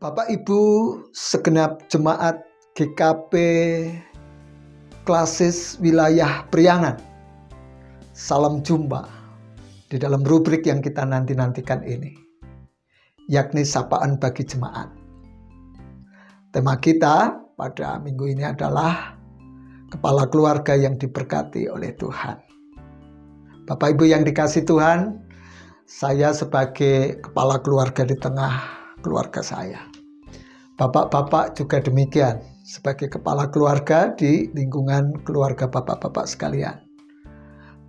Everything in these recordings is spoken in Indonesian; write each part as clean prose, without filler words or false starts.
Bapak Ibu segenap jemaat GKP Klasis Wilayah Priangan, salam jumpa di dalam rubrik yang kita nanti-nantikan ini, yakni sapaan bagi jemaat. Tema kita pada minggu ini adalah kepala keluarga yang diberkati oleh Tuhan. Bapak Ibu yang dikasihi Tuhan, saya sebagai kepala keluarga di tengah keluarga saya. Bapak-bapak juga demikian, sebagai kepala keluarga di lingkungan keluarga bapak-bapak sekalian.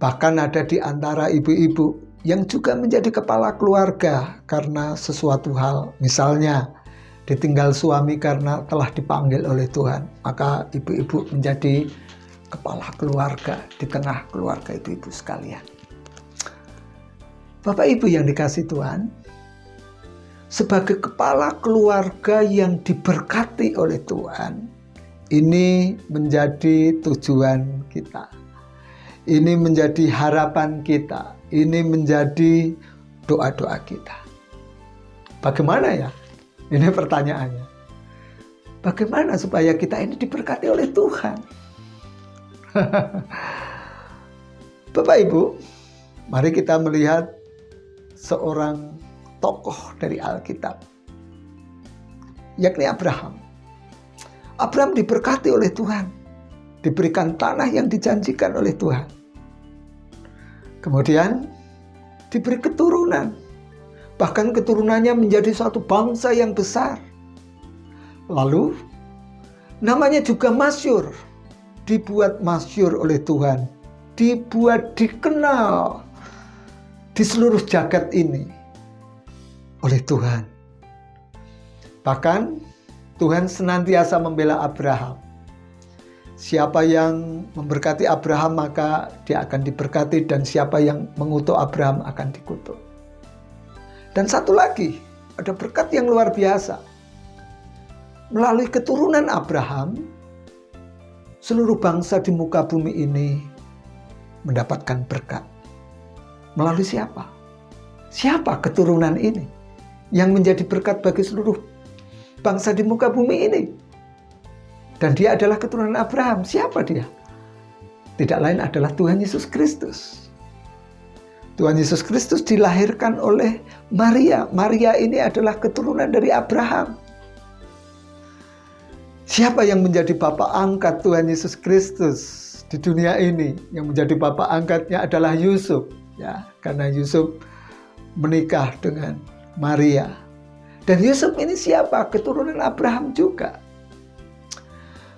Bahkan ada di antara ibu-ibu yang juga menjadi kepala keluarga karena sesuatu hal, misalnya ditinggal suami karena telah dipanggil oleh Tuhan, maka ibu-ibu menjadi kepala keluarga di tengah keluarga ibu-ibu sekalian. Bapak Ibu yang dikasihi Tuhan, sebagai kepala keluarga yang diberkati oleh Tuhan, ini menjadi tujuan kita. Ini menjadi harapan kita. Ini menjadi doa-doa kita. Bagaimana ya? Ini pertanyaannya. Bagaimana supaya kita ini diberkati oleh Tuhan? Bapak Ibu, mari kita melihat seorang tokoh dari Alkitab, yakni Abraham. Abraham diberkati oleh Tuhan, diberikan tanah yang dijanjikan oleh Tuhan. Kemudian diberi keturunan, bahkan keturunannya menjadi suatu bangsa yang besar. Lalu namanya juga masyhur, dibuat masyhur oleh Tuhan, dibuat dikenal di seluruh jagat ini oleh Tuhan. Bahkan Tuhan senantiasa membela Abraham. Siapa yang memberkati Abraham maka dia akan diberkati, dan siapa yang mengutuk Abraham akan dikutuk. Dan satu lagi, ada berkat yang luar biasa. Melalui keturunan Abraham, seluruh bangsa di muka bumi ini mendapatkan berkat. Melalui siapa? Siapa keturunan ini yang menjadi berkat bagi seluruh bangsa di muka bumi ini? Dan dia adalah keturunan Abraham. Siapa dia? Tidak lain adalah Tuhan Yesus Kristus. Tuhan Yesus Kristus dilahirkan oleh Maria. Maria ini adalah keturunan dari Abraham. Siapa yang menjadi bapak angkat Tuhan Yesus Kristus di dunia ini? Yang menjadi bapak angkatnya adalah Yusuf. Ya, karena Yusuf menikah dengan Maria. Dan Yusuf ini siapa? Keturunan Abraham juga.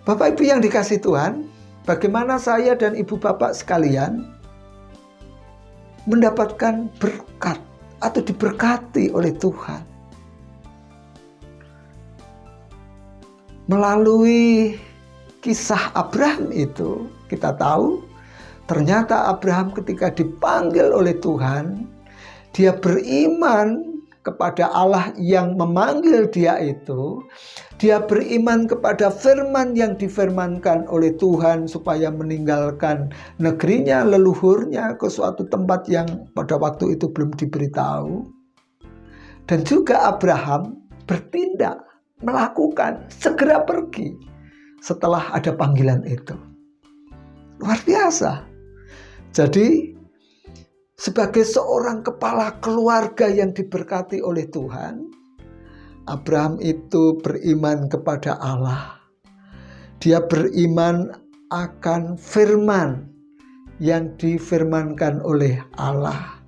Bapak Ibu yang dikasihi Tuhan, bagaimana saya dan ibu bapak sekalian mendapatkan berkat atau diberkati oleh Tuhan? Melalui kisah Abraham itu, kita tahu ternyata Abraham ketika dipanggil oleh Tuhan, dia beriman kepada Allah yang memanggil dia itu. Dia beriman kepada firman yang difirmankan oleh Tuhan supaya meninggalkan negerinya, leluhurnya ke suatu tempat yang pada waktu itu belum diberitahu. Dan juga Abraham bertindak, melakukan, segera pergi setelah ada panggilan itu. Luar biasa. Jadi sebagai seorang kepala keluarga yang diberkati oleh Tuhan, Abraham itu beriman kepada Allah. Dia beriman akan firman yang difirmankan oleh Allah.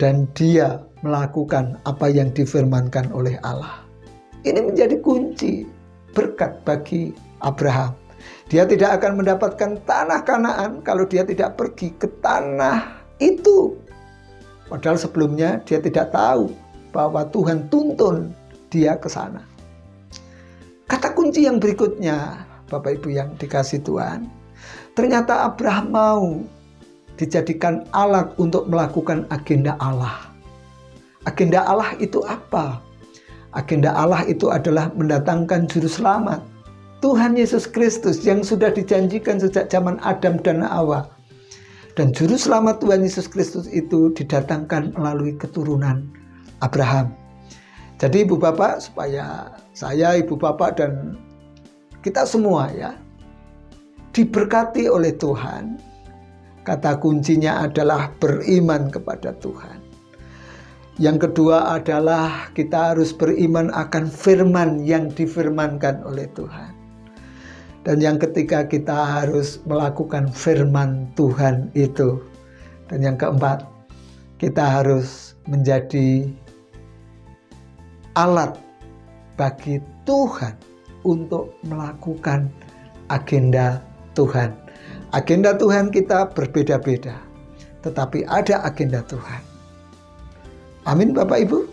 Dan dia melakukan apa yang difirmankan oleh Allah. Ini menjadi kunci berkat bagi Abraham. Dia tidak akan mendapatkan tanah Kanaan kalau dia tidak pergi ke tanah itu. Padahal sebelumnya dia tidak tahu bahwa Tuhan tuntun dia ke sana. Kata kunci yang berikutnya, Bapak Ibu yang dikasihi Tuhan, ternyata Abraham mau dijadikan alat untuk melakukan agenda Allah. Agenda Allah itu apa? Agenda Allah itu adalah mendatangkan juru selamat, Tuhan Yesus Kristus yang sudah dijanjikan sejak zaman Adam dan Hawa. Dan juru selamat Tuhan Yesus Kristus itu didatangkan melalui keturunan Abraham. Jadi Ibu Bapak, supaya saya, Ibu Bapak, dan kita semua ya diberkati oleh Tuhan. Kata kuncinya adalah beriman kepada Tuhan. Yang kedua adalah kita harus beriman akan firman yang difirmankan oleh Tuhan. Dan yang ketiga, kita harus melakukan firman Tuhan itu. Dan yang keempat, kita harus menjadi alat bagi Tuhan untuk melakukan agenda Tuhan. Agenda Tuhan kita berbeda-beda, tetapi ada agenda Tuhan. Amin Bapak Ibu.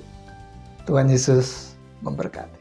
Tuhan Yesus memberkati.